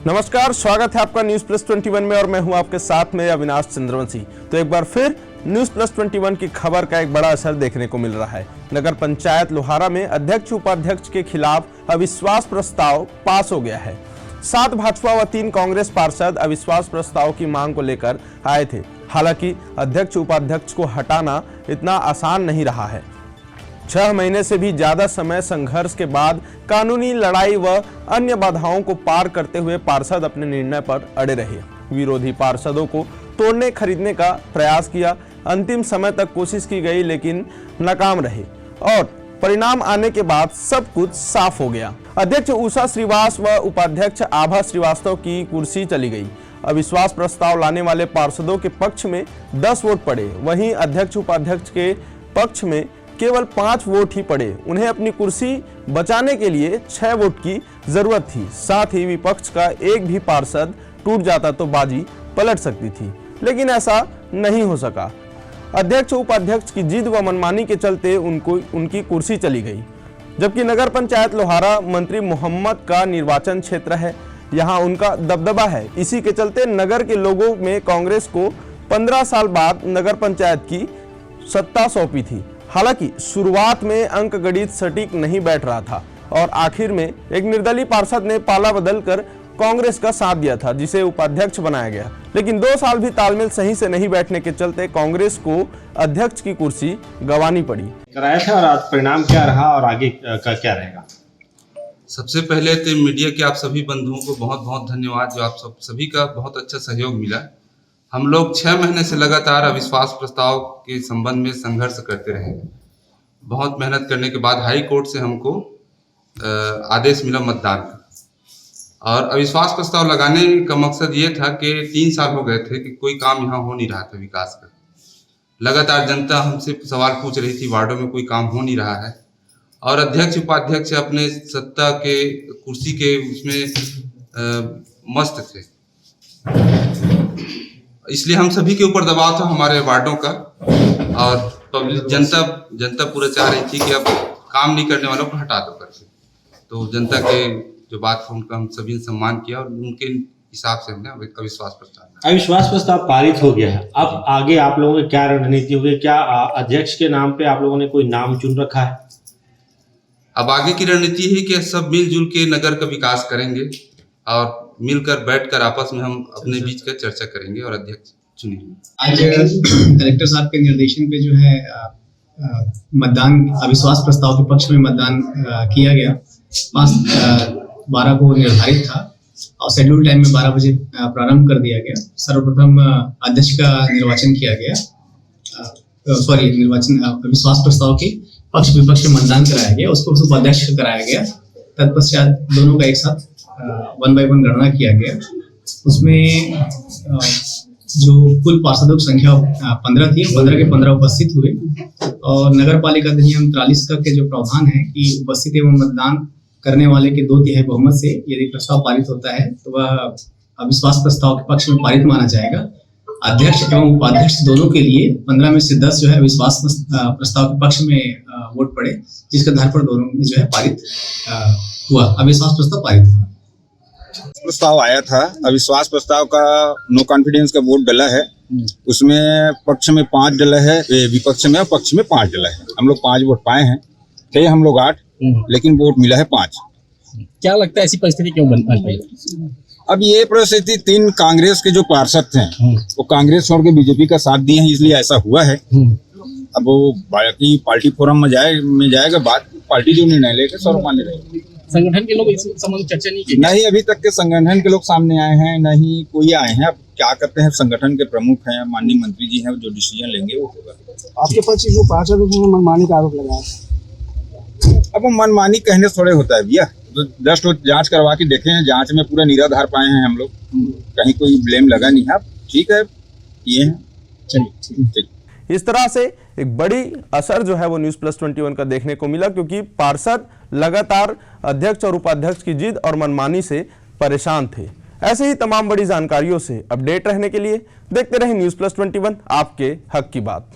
नमस्कार, स्वागत है आपका न्यूज प्लस 21 में और मैं हूं आपके साथ में अविनाश चंद्रवंशी। तो एक बार फिर न्यूज प्लस 21 की खबर का एक बड़ा असर देखने को मिल रहा है। नगर पंचायत लोहारा में अध्यक्ष उपाध्यक्ष के खिलाफ अविश्वास प्रस्ताव पास हो गया है। 7 भाजपा व 3 कांग्रेस पार्षद अविश्वास प्रस्ताव की मांग को लेकर आए थे। हालांकि अध्यक्ष उपाध्यक्ष को हटाना इतना आसान नहीं रहा है। 6 महीने से भी ज्यादा समय संघर्ष के बाद कानूनी लड़ाई व अन्य बाधाओं को पार करते हुए पार्षद अपने निर्णय पर अड़े रहे। विरोधी पार्षदों को तोड़ने खरीदने का प्रयास किया। अंतिम समय तक कोशिश की गई लेकिन नाकाम रहे और परिणाम आने के बाद सब कुछ साफ हो गया। अध्यक्ष उषा श्रीवास व उपाध्यक्ष आभा श्रीवास्तव की कुर्सी चली गई। अविश्वास प्रस्ताव लाने वाले पार्षदों के पक्ष में 10 वोट पड़े, वहीं अध्यक्ष उपाध्यक्ष के पक्ष में केवल 5 वोट ही पड़े। उन्हें अपनी कुर्सी बचाने के लिए 6 वोट की जरूरत थी। साथ ही विपक्ष का एक भी पार्षद टूट जाता तो बाजी पलट सकती थी, लेकिन ऐसा नहीं हो सका। अध्यक्ष उपाध्यक्ष की जिद व मनमानी के चलते उनकी कुर्सी चली गई। जबकि नगर पंचायत लोहारा मंत्री मोहम्मद का निर्वाचन क्षेत्र है, यहाँ उनका दबदबा है। इसी के चलते नगर के लोगों में कांग्रेस को 15 साल बाद नगर पंचायत की सत्ता सौंपी थी। हालांकि शुरुआत में अंक गणित सटीक नहीं बैठ रहा था और आखिर में एक निर्दलीय पार्षद ने पाला बदलकर कांग्रेस का साथ दिया था, जिसे उपाध्यक्ष बनाया गया। लेकिन 2 साल भी तालमेल सही से नहीं बैठने के चलते कांग्रेस को अध्यक्ष की कुर्सी गंवानी पड़ी। कराया था और आज परिणाम क्या रहा और आगे का क्या रहेगा? सबसे पहले तो मीडिया के आप सभी बंधुओं को बहुत बहुत धन्यवाद, जो आप सभी का बहुत अच्छा सहयोग मिला। हम लोग 6 महीने से लगातार अविश्वास प्रस्ताव के संबंध में संघर्ष करते रहे। बहुत मेहनत करने के बाद हाई कोर्ट से हमको आदेश मिला मतदान का, और अविश्वास प्रस्ताव लगाने का मकसद ये था कि 3 साल हो गए थे कि कोई काम यहाँ हो नहीं रहा था विकास का। लगातार जनता हमसे सवाल पूछ रही थी, वार्डों में कोई काम हो नहीं रहा है, और अध्यक्ष उपाध्यक्ष अपने सत्ता के कुर्सी के उसमें मस्त थे। इसलिए हम सभी के ऊपर दबाव था हमारे वार्डों का, और पब्लिक जनता पूरा चाह रही थी कि अब काम नहीं करने वालों को हटा दो करके। तो जनता के जो बात था उनका हम सभी ने सम्मान किया और उनके हिसाब से हमने अविश्वास प्रस्ताव अविश्वास प्रस्ताव पारित हो गया है। अब आगे आप लोगों की क्या रणनीति होगी? क्या अध्यक्ष के नाम पे आप लोगों ने कोई नाम चुन रखा है? अब आगे की रणनीति है कि सब मिलजुल के नगर का विकास करेंगे और मिलकर बैठकर आपस में हम अपने बीच का चर्चा करेंगे और अध्यक्ष चुनेंगे। आज कलेक्टर साहब के निर्देशन पे जो है मतदान अविश्वास प्रस्ताव के पक्ष में मतदान किया गया। 5/12 को निर्धारित था और शेड्यूल टाइम में 12 बजे प्रारंभ कर दिया गया। सर्वप्रथम अध्यक्ष का निर्वाचन किया गया, अविश्वास प्रस्ताव के पक्ष विपक्ष में मतदान कराया गया, उसको उपाध्यक्ष कराया गया। तत्पश्चात दोनों का एक साथ 1 by 1 गणना किया गया। उसमें जो कुल पार्षदों की संख्या 15 थी, 15 के 15 उपस्थित हुए और नगर पालिका अधिनियम 43 का के जो प्रावधान है कि उपस्थित एवं मतदान करने वाले के 2/3 बहुमत से यदि प्रस्ताव पारित होता है तो वह अविश्वास प्रस्ताव के पक्ष में पारित माना जाएगा। अध्यक्ष एवं उपाध्यक्ष दोनों के लिए 15 में से 10 जो है अविश्वास प्रस्ताव के पक्ष में वोट पड़े, जिसके आधार पर दोनों में जो है पारित हुआ, अविश्वास प्रस्ताव पारित हुआ। प्रस्ताव आया था, अविश्वास प्रस्ताव का नो कॉन्फिडेंस का वोट डला है। उसमें पक्ष में 5 डला है, विपक्ष में और पक्ष में 5 डला है। हम लोग 5 वोट पाए हैं, थे हम लोग 8, लेकिन वोट मिला है 5। क्या लगता है ऐसी परिस्थिति क्यों बन पाई? अब ये परिस्थिति 3 कांग्रेस के जो पार्षद थे वो कांग्रेस छोड़ के बीजेपी का साथ दिए हैं, इसलिए ऐसा हुआ है। अब वो बाकी पार्टी फोरम में जाएगा, बात पार्टी जो निर्णय लेगा सर्व मान्य रहेगा। संगठन के लोग इस संबंध चर्चा नहीं की? नहीं, अभी तक के संगठन के लोग सामने आए हैं नहीं, कोई आए हैं। अब क्या करते हैं, संगठन के प्रमुख हैं, माननीय मंत्री जी हैं, जो डिसीजन लेंगे वो होगा। आपके पक्ष जो पार्षद मनमानी का आरोप लगाया। अब वो मनमानी कहने थोड़े होता है भैया, तो जस्ट जांच करवा के देखे हैं, जांच में पूरा निराधार पाए हैं हम लोग, कहीं कोई ब्लेम लगा नहीं है। ठीक है, ये है। चलिए, इस तरह से एक बड़ी असर जो है वो न्यूज प्लस 21 का देखने को मिला, क्योंकि पार्षद लगातार अध्यक्ष और उपाध्यक्ष की जिद और मनमानी से परेशान थे। ऐसे ही तमाम बड़ी जानकारियों से अपडेट रहने के लिए देखते रहें न्यूज प्लस 21, आपके हक की बात।